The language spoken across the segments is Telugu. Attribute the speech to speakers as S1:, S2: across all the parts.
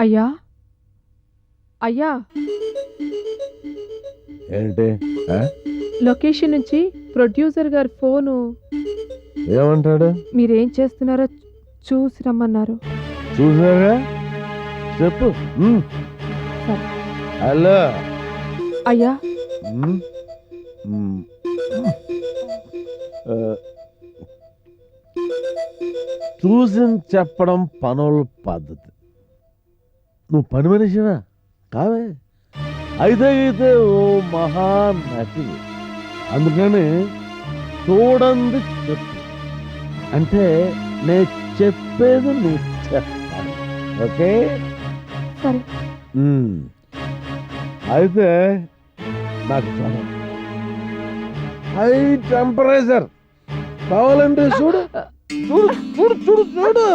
S1: అయ్యా అయ్యా
S2: ఏంటి
S1: లొకేషన్ నుంచి ప్రొడ్యూసర్ గారి ఫోను.
S2: ఏమంటాడు?
S1: మీరేం చేస్తున్నారో చూసి రమ్మన్నారు.
S2: చూసాగా చెప్పు.
S1: సరే.
S2: హలో
S1: అయ్యా
S2: చూసి చెప్పడం పనుల పద్ధతి. నువ్వు పని మనిషివా కావే? అయితే ఓ మహానటి, అందుకని చూడండి చెప్పు. అంటే నేను చెప్పేది నీకు చెప్తాను. ఓకే?
S1: సరే.
S2: అయితే నాకు జ్వరం, హై టెంపరేచర్, కావాలంటే చూడు చూడు చూడు చూడు చూడు.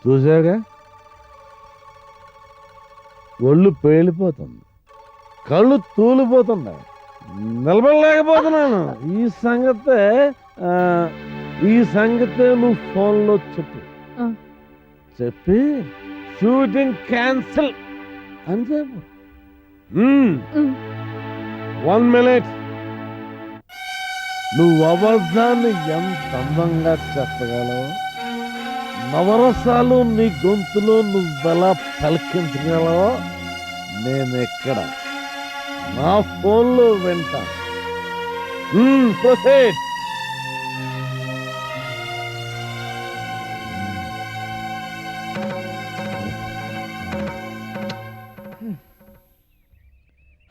S2: చూసాగా, ఒళ్ళు పేలిపోతుంది, కళ్ళు తూలిపోతున్నాయి, నిలబడలేకపోతున్నాను. ఈ సంగతే నువ్వు ఫోన్లో చెప్పు. చెప్పి షూటింగ్ క్యాన్సిల్ అని చెప్పు. 1 minute. నువ్వు అబద్ధాన్ని ఎంత అందంగా చెప్పగలవు, నవరసాలు నీ గొంతులో నువ్వెలా పలికించగలవో నేనెక్కడ నా ఫోన్లో వింటా. ప్రొసీడ్.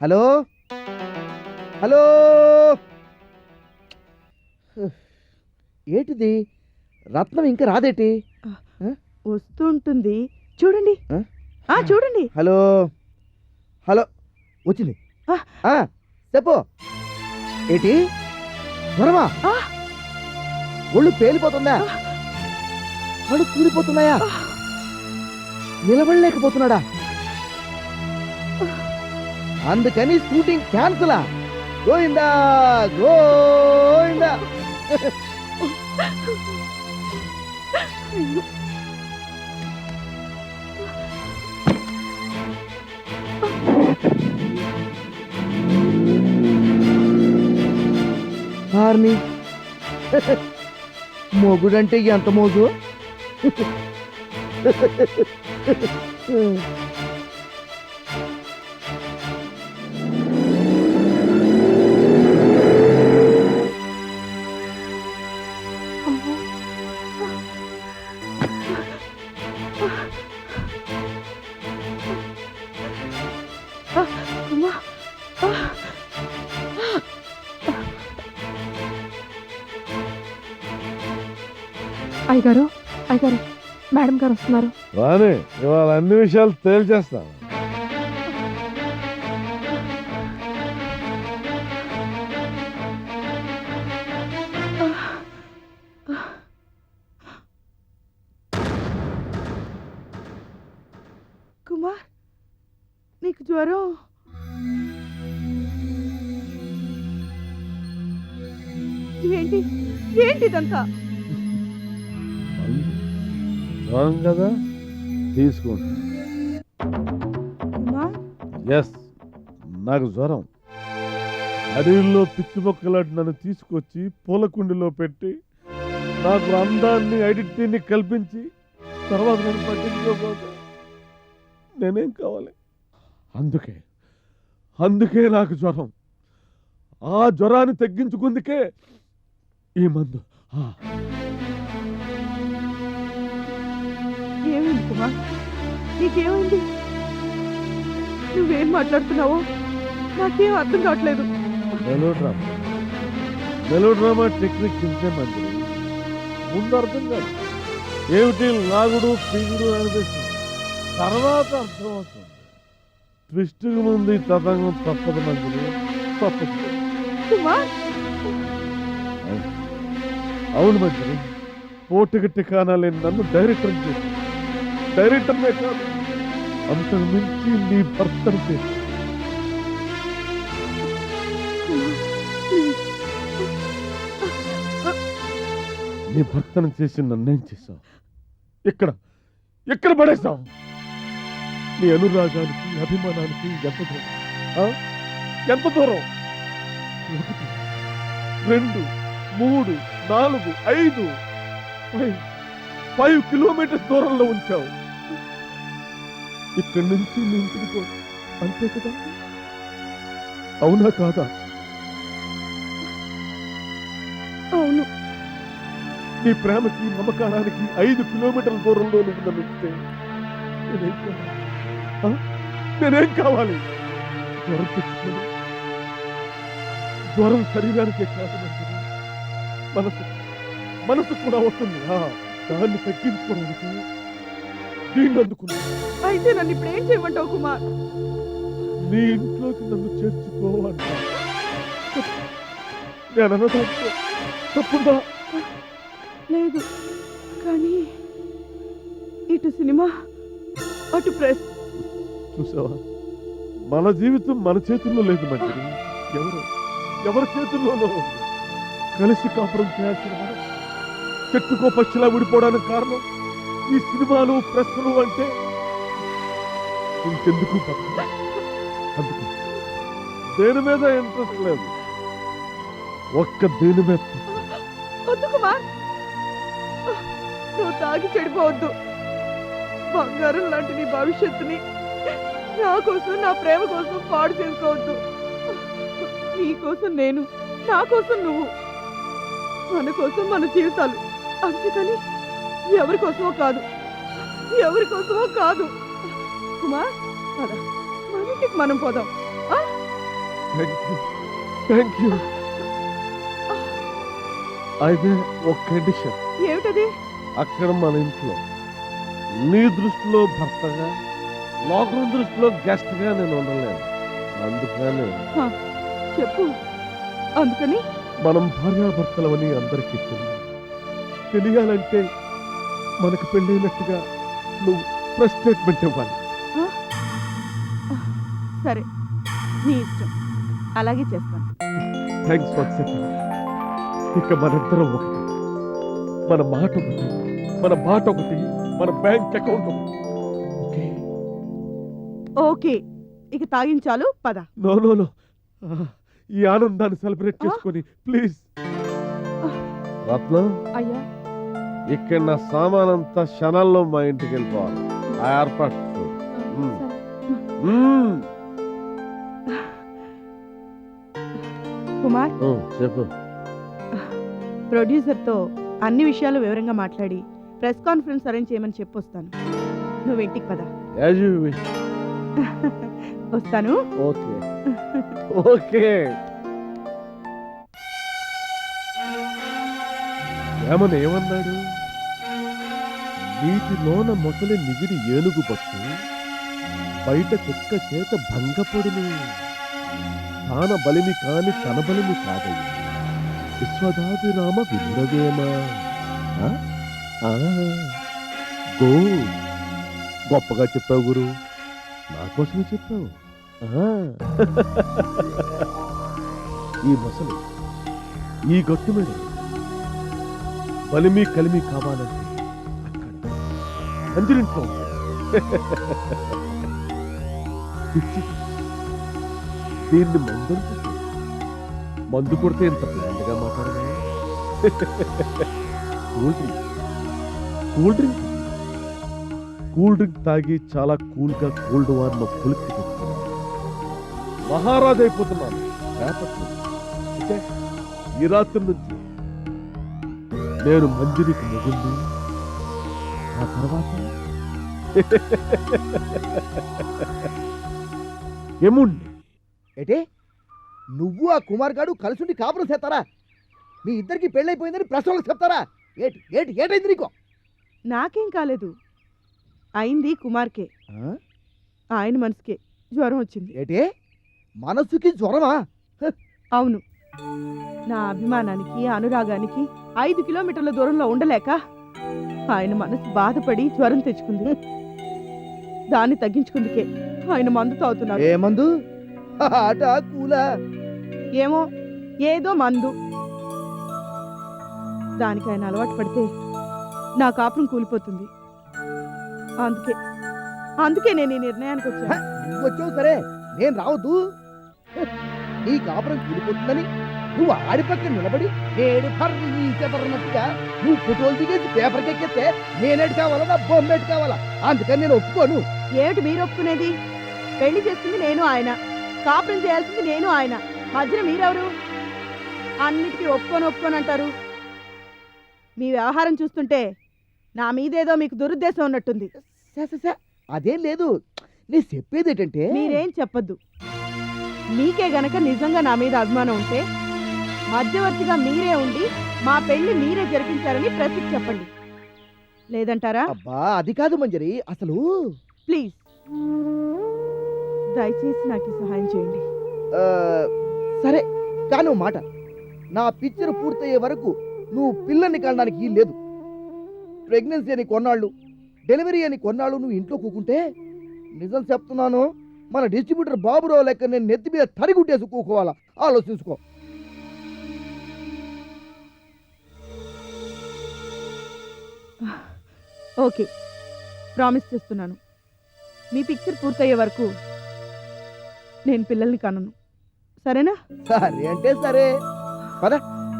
S3: హలో హలో, ఏంటిది? రత్నం ఇంకా రాదేటి?
S4: వస్తుంటుంది, చూడండి. చూడండి.
S3: హలో హలో, వచ్చింది. చెప్పు. ఏంటి జ్వరమా? ఒళ్ళు పేలిపోతుందా? కళ్ళు కూలిపోతున్నాయా? నిలబడలేకపోతున్నాడా? అందుకని షూటింగ్ క్యాన్సిలా? గోయిందా గోయిందా. ఆర్మీ మొగుడంటే ఎంత మోజు.
S1: అయ్యగారు అయ్యగారు, మేడం గారు వస్తున్నారు.
S2: రాని, ఇవాళ అన్ని విషయాలు తేల్చేస్తాను.
S4: కుమార్, నీకు జ్వరం? ఏంటి ఏంటిదంతా?
S2: జ్వరం కదా, తీసుకోండి. ఎస్, నాకు జ్వరం. అడవిలో పిచ్చి మొక్కలాంటి నన్ను తీసుకొచ్చి పూలకుండిలో పెట్టి నాకు అందాన్ని ఐడెంటిటీని కల్పించి తర్వాత నన్ను పట్టించుకోకపోతే నేనేం కావాలి? అందుకే నాకు జ్వరం. ఆ జ్వరాన్ని తగ్గించుకుందుకే ఈ మందు.
S4: ఏమైంది కుమార్? నీకేమైంది? నువ్వేం మాట్లాడుతున్నావో నాకేం అర్థం కావట్లేదు.
S2: మెలోడ్రామా టెక్నిక్ ఇంతే మంది. ముందు అర్థం కాదు, ఏమిటి లాగుడు పీగుడు అనిపిస్తుంది, తర్వాత అర్థమవుతుంది. ట్విస్ట్కి ముందు ఈ తతంగం తప్పదు మంది, తప్పదు. అవును మంత్రి, పోటుకి టికానా లేని నన్ను డైరెక్టర్నే కాదు, అంతకు మించి నీ భర్తను చేసి నీ భర్తను చేసి నన్నేం చేశావు? ఎక్కడ పడేశావు? నీ అనురాగానికి అభిమానానికి ఎంత దూరం? ఆ? ఎంత దూరం? 1 2 3 4 5 5 కిలోమీటర్స్ దూరంలో ఉంచావు. ఇక్కడి నుంచి నీ ఇంటికి పో, అంతే కదా? అవునా కాదా?
S4: అవును.
S2: నీ ప్రేమకి నమ్మకానికి 5 కిలోమీటర్ల దూరంలో నువ్వు నన్ను ఉంచితే నేనేం కావాలి? ఆ? నేనేం కావాలి? జ్వరం తెచ్చుకోను. జ్వరం శరీరానికే కాదు మంచిది, మనసు కూడా వస్తుంది. దాన్ని తగ్గించుకోవడానికి దీన్ని అందుకున్నా.
S4: అయితే నన్ను ఇప్పుడు ఏం చేయమంటావు కుమార్?
S2: నీ ఇంట్లోకి నన్ను చేర్చుకోవాలి. నేను అన్నదాంట్లో తప్పుందా?
S4: లేదు, కానీ ఇటు సినిమా అటు ప్రెస్.
S2: చూసావా, మన జీవితం మన చేతుల్లో లేదు మంచిది, ఎవరి చేతుల్లోనో ఉంది. కలిసి కాపురం చేయాల్సిన మనం చెట్టుకో పక్షిలా విడిపోవడానికి కారణం ఈ సినిమాలు ప్రెస్సులు అంటే ఇంకెందుకు బతకదు. అందుకు దేని మీద ఇంట్రెస్ట్ లేదు, ఒక్క దేని మీద.
S4: వద్దు కుమార్, నువ్వు తాగి చెడిపోవద్దు. బంగారం లాంటి నీ భవిష్యత్తుని నా కోసం, నా ప్రేమ కోసం పాడు చేసుకోవద్దు. నీ కోసం నేను, నా కోసం నువ్వు, మన కోసం మన జీవితాలు. అంతేకాని ఎవరి కోసమో కాదు, ఎవరి కోసమో కాదు. కుమార్, పద, మన ఇంటికి మనం పోదాం.
S2: Thank you. అయితే ఒక కండిషన్.
S4: ఏమిటది?
S2: అక్కడ మన ఇంట్లో నీ దృష్టిలో భర్తగా, లోకం దృష్టిలో గెస్ట్ గా నేను ఉండలేను. అందుకని
S4: చెప్పు. అందుకని
S2: మనం భార్యాభర్తలవని అందరికీ తెలియాలంటే మనకు పెళ్ళైనట్టుగా నువ్వు ప్రెస్ స్టేట్మెంట్ ఇవ్వాలి.
S4: సరే, నీ ఇష్టం, అలాగే చేస్తాను.
S2: Thanks for settle. ఇక మనిద్దరం ఒకటి, మన మాట ఒకటి, మన బాట ఒకటి, మన బ్యాంక్ అకౌంట్ ఒకటి. ఓకే?
S4: ఓకే, ఇక తాగించాలు, పద.
S2: నో నో నో, ఈ ఆనందాన్ని సెలబ్రేట్ చేసుకొని ప్లీజ్. రత్నం,
S1: అయ్యా
S2: ఇక్కడ నా సామానంతా క్షణాల్లో మా ఇంటికి వెళ్ళిపోవాలి. ఆ ఏర్పాటు చూడు.
S4: కుమార్,
S2: చెప్పు.
S4: ప్రొడ్యూసర్తో అన్ని విషయాలు వివరంగా మాట్లాడి ప్రెస్ కాన్ఫరెన్స్ అరేంజ్ చేయమని చెప్పొస్తాను. నువ్వు ఇంటికి పద.
S2: As you wish.
S4: వస్తాను.
S2: Okay okay. ఏమన్నాడు? నీటిలోన మొసలి నిగిరి ఏనుగు పట్టు, బయట కుక్క చేత భంగపడును. తాన బలిమి కాని తన బలిమి కాదయ్య, విశ్వదాభిరామ వినురవేమా. గో, గొప్పగా చెప్పావు గురు, నా కోసమే చెప్పావు. ఈ మొసలు ఈ గట్టు మీద బలిమి కలిమి కావాలంటే అక్కడ అంజరింట్లో పిచ్చి. దీన్ని మందు కొడితే ఇంత ప్లాంట్గా మాట్లాడగా. కూల్ డ్రింక్ తాగి చాలా కూల్గా కోల్డ్ వార్ లో పులికి పెట్టుకున్నాను. మహారాజు అయిపోతున్నాను రేపట్లో. ఈ రాత్రి నుంచి నేను మంజరికి మొగుంది. ఆ తర్వాత ఏముండి
S3: ఏటే, నువ్వు ఆ కుమార్ గాడు కలిసి కాపురం చేస్తారా? మీ ఇద్దరికి పెళ్ళైపోయిందని ప్రశ్నలకు చెప్తారా? ఏటైంది నీకు?
S4: నాకేం కాలేదు, అయింది కుమార్కే. ఆయన మనసుకే జ్వరం వచ్చింది.
S3: ఏటే, మనసుకి జ్వరమా?
S4: అవును, నా అభిమానానికి అనురాగానికి 5 కిలోమీటర్ల దూరంలో ఉండలేక ఆయన మనసు బాధపడి జ్వరం తెచ్చుకుంది. దాన్ని తగ్గించుకుందుకే ఆయన మందు తాగుతున్నారు.
S3: ఏ మందు? ఆట కూలా?
S4: ఏమో, ఏదో మందు. దానికి ఆయన అలవాటు పడితే నా కాపురం కూలిపోతుంది. అందుకే నేను ఈ నిర్ణయానికి వచ్చాను.
S3: నువ్వు వచ్చావు సరే, నేను రావద్దు. నీ కాపురం కూలిపోతుందని నువ్వు ఆడి పక్కన నిలబడి నేడు పర్రిన్నట్టుగా నువ్వు ఫోటోలు దిగేసి పేపర్కి ఎక్కిస్తే నేనేటి కావాలా, నా బొమ్మేటి కావాలా? అందుకని నేను ఒప్పుకోను.
S4: ఏమిటి మీరు ఒప్పుకునేది? పెళ్లి చేస్తుంది నేను ఆయన, కాపురం చేయాల్సింది నేను ఆయన, మధ్యన మీరెవరు? అన్నిటికీ ఒప్పుకొని అంటారు. మీ వ్యవహారం చూస్తుంటే నా మీదేదో మీకు దురుద్దేశం ఉన్నట్టుంది.
S3: అదేం లేదు, నేను చెప్పేది ఏంటంటే
S4: మీరేం చెప్పొద్దు. మీకే గనక నిజంగా నా మీద అభిమానం ఉంటే మధ్యవర్తిగా మీరే ఉండి మా పెళ్లి మీరే జరిపించారని ప్రెస్కి చెప్పండి. లేదంటారా?
S3: అబ్బా అది కాదు మంజరి, అసలు
S4: ప్లీజ్ దయచేసి నాకు ఈ సహాయం చేయండి.
S3: ఆ, సరే కానీ మాట, నా పిక్చర్ పూర్తయ్యే వరకు నువ్వు పిల్లల్ని కనడానికి లేదు. ప్రెగ్నెన్సీ అని కొన్నాళ్ళు, డెలివరీ అని కొన్నాళ్ళు నువ్వు ఇంట్లో కూకుంటే నిజం చెప్తున్నాను, మన డిస్ట్రిబ్యూటర్ బాబురావు లెక్క నేను నెత్తి మీద తడిగుట్టేసి కూకోవాలా? ఆలోచించుకో.
S4: ఓకే, ప్రామిస్ చేస్తున్నాను. మీ పిక్చర్ పూర్తయ్యే వరకు నేను పిల్లల్ని కనను. సరేనా?
S3: సరే అంటే సరే, పద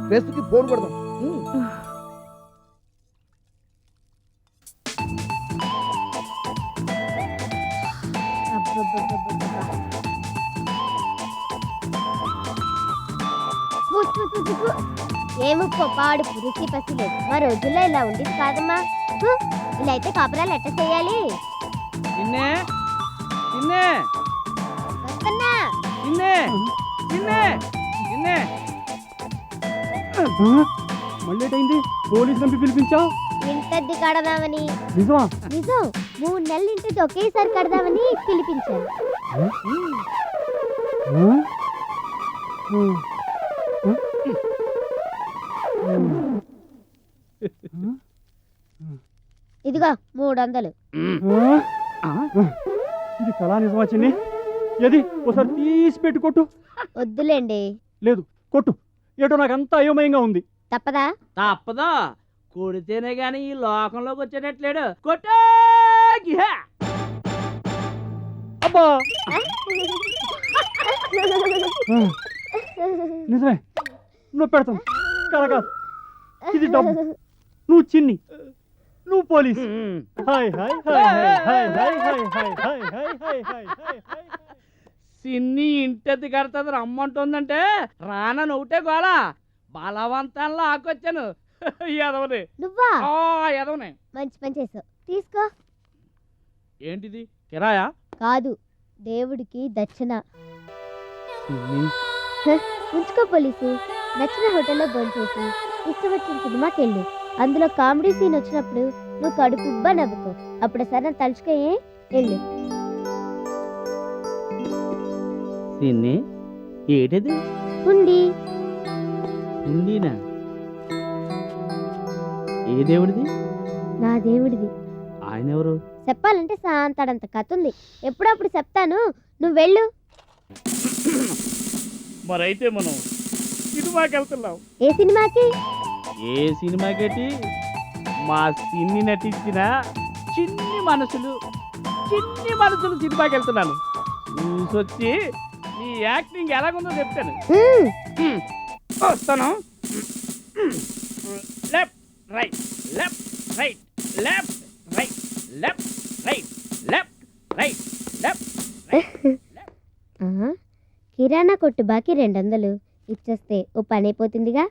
S3: ప్రెస్కి ఫోన్ కొడదాం.
S5: ఏముక్కో పాడు పురుషి పసి లేదు. మా రోజుల్లో ఇలా ఉండేది కాదమ్మా. ఇలా అయితే కాపురాలు ఎట్ట చేయాలి? వస్తున్నా.
S6: మళ్ళీ ఏంటైంది? పోలీస్ నంపి పిలిపించావు?
S5: ఇంటద్ది కడదామని.
S6: నిజమా?
S5: నిజం, 3 నెలలు ఇంటిది ఒకేసారి కడదామని పిలిపించాను. ఇదిగో 300.
S6: ఇది కళా నిజమా చిన్ని? ఏది ఒకసారి తీసి పెట్టి కొట్టు.
S5: వద్దులేండి.
S6: లేదు కొట్టు, ఏటో నాకు అంతా అయోమయంగా ఉంది.
S5: తప్పదా?
S7: తప్పదా? కొడితేనే గాని ఈ లోకంలోకి వచ్చేటట్లేడు. కొట్టు!
S6: అబ్బా నిజమే, నువ్వు పెడతాను. కళ కాదు, ఇది డబ్బు. నువ్వు చిన్ని, నువ్వు police. Hi hi hi hi hi hi hi hi hi hi hi hi hi.
S7: సిన్ని ఇంటది కడతది రమ్మంటుందంటే రానని ఒకటే గోళ. బలవంతంలో ఆకొచ్చాను ఎదవని.
S5: నువ్వా?
S7: ఎదవని.
S5: మంచి పని చేసావు. తీసుకో.
S7: ఏంటిది? కిరాయా?
S5: కాదు, దేవుడికి దక్షిణ. ఉంచుకో పోలీసు. నచ్చిన హోటల్లో భోంచేసి ఇష్టం వచ్చిన సినిమాకి వెళ్ళు. అందులో కామెడీ సీన్ వచ్చినప్పుడు నువ్వు కడుపుబ్బా నవ్వుకో. అప్పుడు సరే తలుచుకోయే. వెళ్ళు.
S7: సిన్ని ఏంటిది?
S5: ఉండి.
S7: ఉండినా? ఏ దేవుడిది?
S5: నా దేవుడిది.
S7: ఆయన ఎవరు?
S5: చెప్పాలంటే సాంతాడంత కథ ఉంది. ఎప్పుడప్పుడు చెప్తాను, నువ్వు వెళ్ళు.
S7: మరైతే మనం సినిమాకి వెళ్తున్నాం.
S5: ఏ సినిమాకి?
S7: ఏ సినిమాకేటి? మా సిన్ని నటించిన చిన్ని మనసులు సినిమాకి వెళ్తున్నాను. చూసొచ్చి నీ యాక్టింగ్ ఎలాగుందో చెప్తాను. వస్తాను. Left right left right left right left right left right left.
S5: కిరాణా కొట్టు బాకీ 200 ఇచ్చేస్తే ఓ పని అయిపోతుందిగా.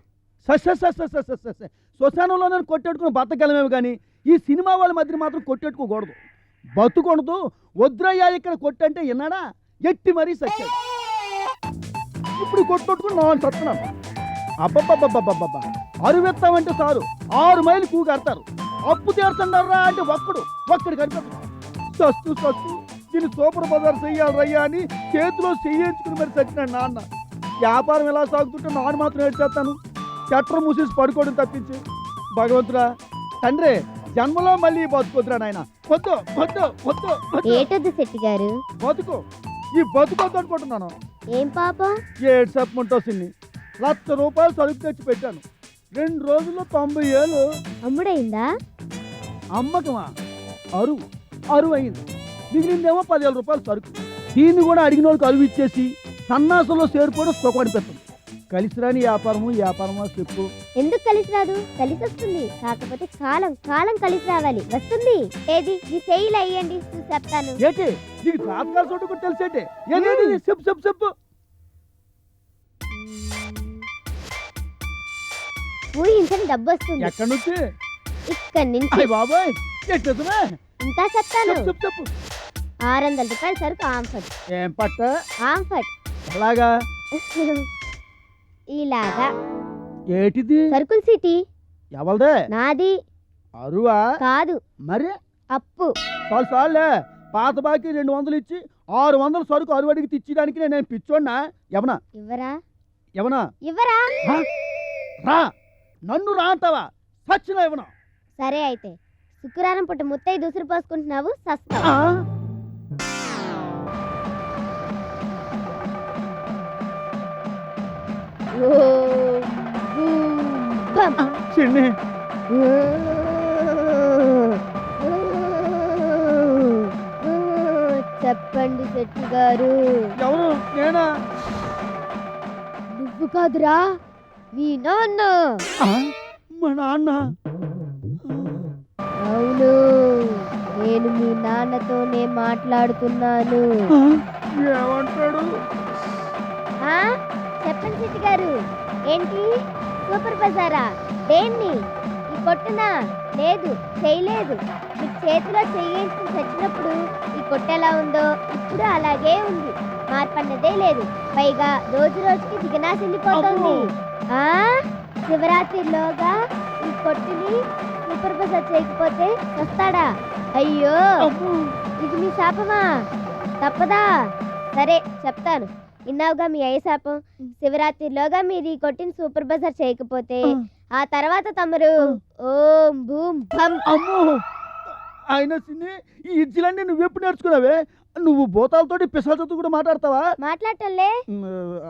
S3: శ్మశానంలో నేను కొట్టేట్టుకుని బతకగలమేమి కానీ ఈ సినిమా వాళ్ళ మధ్య మాత్రం కొట్టేట్టుకోకూడదు. బతుకొనదు. వద్రయ్యా ఇక్కడ కొట్టంటే విన్నాడా? ఎట్టి మరీ సచ్చాడు. ఇప్పుడు కొట్టుకుని నేను చస్తున్నాను. అబ్బబ్బబ్బబ్బబ్బబ్బా, అరువెత్తామంటే చాలు 6 మైలు కూగడతారు. అప్పు తీర్చండర్రా అంటే ఒక్కడు కనిపెడతాడు. సస్తు దీన్ని సూపర్ బజార్ చెయ్యాలి రయ్యా అని చేతిలో చెయ్యించుకుని మరి చచ్చినాడు నాన్న. వ్యాపారం ఎలా సాగుతుంటే నాన్న మాత్రం ఏడ్చేస్తాను. చట్రం మూసేసి పడుకోవడం తప్పించి. భగవంతుడా తండ్రి, జన్మలో మళ్ళీ బతుకొద్దురా నాయన. వద్దు
S5: ఏటొద్దు శెట్టి గారు.
S3: బతుకు ఈ బతుకొద్దు అనుకుంటున్నాను.
S5: ఏం పాపం?
S3: ఏడు చెప్పమంటావు సిన్ని. 1,00,000 రూపాయలు సరుకు తెచ్చి పెట్టాను. 2 రోజుల్లో 90,000.
S5: అమ్ముడైందా?
S3: అమ్మకమా? అరువు అరువు అయింది. మిగిలిందేమో 10,000 రూపాయలు సరుకు. దీన్ని కూడా అడిగిన వాళ్ళకి అరువు ఇచ్చేసి సన్నాసంలో చేరిపోవడం సుఖమనిపిస్తుంది. కలిసిరాని వ్యాపారమా చెప్పు.
S5: ఎందుకు కలిసి రాదు? కలిసి వస్తుంది. కాకపోతే కాలం కాలం కలిసి రావాలి. వస్తుంది. ఏది నీ చేయిలు అయ్యండి చూసి చెప్తాను.
S3: ఏంటి నీకు జాతకాల చోటు కూడా తెలిసేటి? ఏది చెప్పు చెప్పు చెప్పు.
S5: ఊహించని డబ్బు వస్తుంది.
S3: ఎక్కడి నుంచి?
S5: ఇక్కడి నుంచి.
S3: అయ్య బాబాయ్ ఎట్టదునా?
S5: ఇంకా చెప్తాను.
S3: చెప్పు చెప్పు.
S5: 600 రూపాయల సరుకు ఆంఫట్.
S3: ఏం పట్ట?
S5: ఆంఫట్.
S3: అలాగా?
S5: ఇలాగా.
S3: ఏటిది?
S5: సరుకుల సిటీ.
S3: ఎవల్దే?
S5: నాది.
S3: అరువా?
S5: కాదు.
S3: మరి
S5: అప్పు.
S3: చాలే పాత బాకీ 200 ఇచ్చి 600 సరుకు అరువు అడిగి తెచ్చడానికి నేను పిచ్చోడినా? ఎవనా
S5: ఇవ్వరా?
S3: ఎవనా?
S5: ఇవ్వరా?
S3: రా నన్ను రా అంటావా? సచ్చిన ఎవనా?
S5: సరే అయితే శుక్రవారం పుట్ట ముత్తయ్య దూసురు పోసుకుంటున్నావు, సస్తావు. ఓం బూమ్ బమ్.
S3: చిన్ని
S5: చెప్పండి శెట్టి గారు.
S3: ఎవరు? నేనా?
S5: నువ్వు కాదురా, మీ నాన్న.
S3: మా నాన్న?
S5: అవును, నేను మీ నాన్నతోనే మాట్లాడుతున్నాను.
S3: ఏమంటాడు?
S5: ఆ? చెప్పండి శెట్టి గారు. ఏంటి సూపర్ బజారా? దేన్ని? ఈ కొట్టునా? లేదు, చేయలేదు. మీకు చేతిలో చేయించుకుని చచ్చినప్పుడు ఈ కొట్టు ఎలా ఉందో ఇప్పుడు అలాగే ఉంది. మార్పన్నదే లేదు. పైగా రోజు రోజుకి దిగనాశిల్లిపోతుంది. ఆ శివరాత్రిలోగా ఈ కొట్టుని సూపర్ బజార్ చేయకపోతే వస్తాడా? అయ్యో, ఇది మీ శాపమా? తప్పదా? సరే చెప్తాను. ఇన్నావుగా మీ అయ్య శాపం. శివరాత్రిలోగా మీరు ఈ కొట్టిన సూపర్ బజార్ చేయకపోతే ఆ తర్వాత తమరు ఓం భూమ్ భం.
S3: అమ్మో, ఆయన చిన్ని ఈ ఇజ్జలన్నీ నువ్వెప్పుడు నేర్చుకున్నావే? నువ్వు భూతాలతోటి పిశాచతో కూడా మాట్లాడతావా?
S5: మాట్లాడటంలే.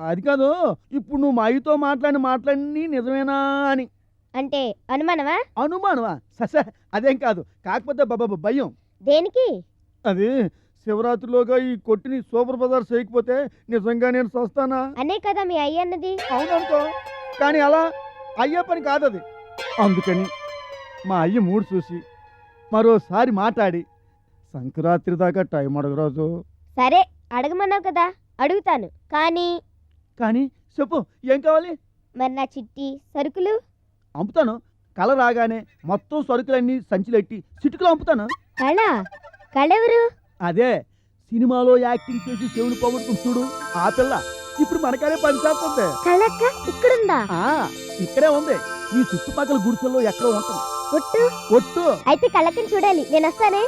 S3: అది కాదు, ఇప్పుడు నువ్వు మా అయ్యతో మాట్లాడి నిజమేనా అని.
S5: అంటే అనుమానమా?
S3: అనుమానమా? ససే అదేం కాదు. కాకపోతే బాబా భయం.
S5: దేనికి?
S3: అది శివరాత్రిలోగా ఈ కొట్టిని సూపర్ బజార్ చేయకపోతే నిజంగా నేను చూస్తానా
S5: అనే కదా మీ అయ్య అన్నది.
S3: అవుననుకో, కానీ అలా అయ్యే పని కాదు అది. అందుకని మా అయ్య మూడు చూసి మరోసారి మాట్లాడి సంక్రాంతి దాకా టైం అడగరాజు.
S5: సరే అడగమన్నావు కదా, అడుగుతాను. కానీ
S3: చెప్పు, ఏం కావాలి?
S5: మరి నా చిట్టి సరుకులు
S3: అమ్ముతాను. కళ రాగానే మొత్తం సరుకులన్నీ సంచిలెట్టి సిటుకులు అమ్ముతాను.
S5: కళెవరు?
S3: అదే సినిమాలో యాక్టింగ్ చేసి చెవులు పోగొట్టుకుని చూడు ఆ పిల్ల. ఇప్పుడు మనకనే పని చేస్తుంది.
S5: కళక్క ఇక్కడుందా?
S3: ఇక్కడే ఉంది. ఈ చుట్టుపక్కల గుడిసెల్లో ఎక్కడో ఉంటుంది.
S5: ఒట్టు?
S3: ఒట్టు.
S5: అయితే కళక్కని చూడాలి, నేను వస్తానే.